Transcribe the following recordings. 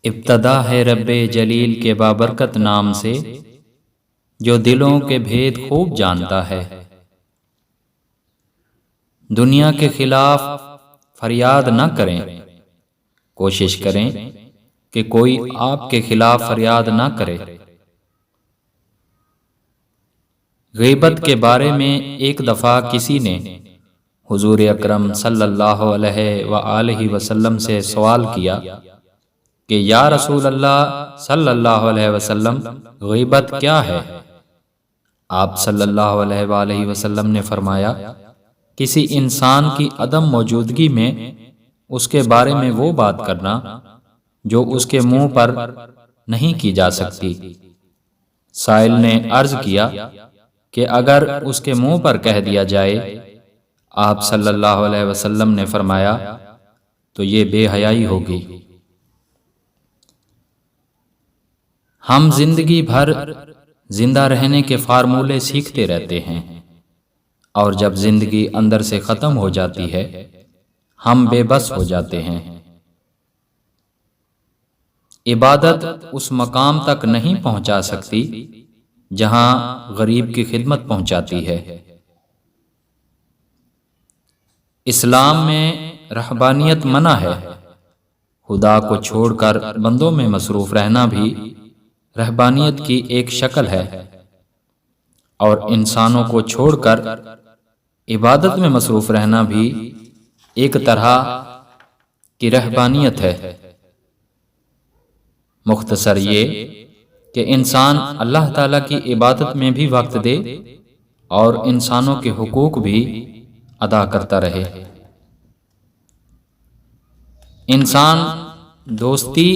ابتدا ہے رب جلیل کے بابرکت نام سے، جو دلوں کے بھید خوب جانتا ہے۔ دنیا کے خلاف فریاد نہ کریں، کوشش کریں کہ کوئی آپ کے خلاف فریاد نہ کرے۔ غیبت کے بارے میں ایک دفعہ کسی نے حضور اکرم صلی اللہ علیہ وآلہ وسلم سے سوال کیا کہ یا رسول اللہ صلی اللہ علیہ وسلم، غیبت کیا ہے؟ آپ صلی اللہ علیہ وآلہ وسلم نے فرمایا، کسی انسان کی عدم موجودگی میں اس کے بارے میں وہ بات کرنا جو اس کے منہ پر نہیں کی جا سکتی۔ سائل نے عرض کیا کہ اگر اس کے منہ پر کہہ دیا جائے، آپ صلی اللہ علیہ وسلم نے فرمایا تو یہ بے حیائی ہوگی۔ ہم زندگی بھر زندہ رہنے کے فارمولے سیکھتے رہتے ہیں، اور جب زندگی اندر سے ختم ہو جاتی ہے ہم بے بس ہو جاتے ہیں۔ عبادت اس مقام تک نہیں پہنچا سکتی جہاں غریب کی خدمت پہنچاتی ہے۔ اسلام میں رہبانیت منع ہے۔ خدا کو چھوڑ کر بندوں میں مصروف رہنا بھی رہبانیت کی ایک شکل ہے، اور انسانوں کو چھوڑ کر عبادت میں مصروف رہنا بھی ایک طرح کی رہبانیت ہے۔ مختصر یہ کہ انسان اللہ تعالیٰ کی عبادت میں بھی وقت دے اور انسانوں کے حقوق بھی ادا کرتا رہے۔ انسان دوستی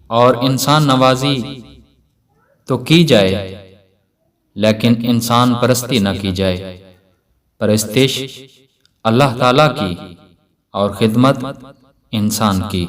اور انسان نوازی تو کی جائے، لیکن انسان پرستی نہ کی جائے۔ پرستش اللہ تعالیٰ کی اور خدمت انسان کی۔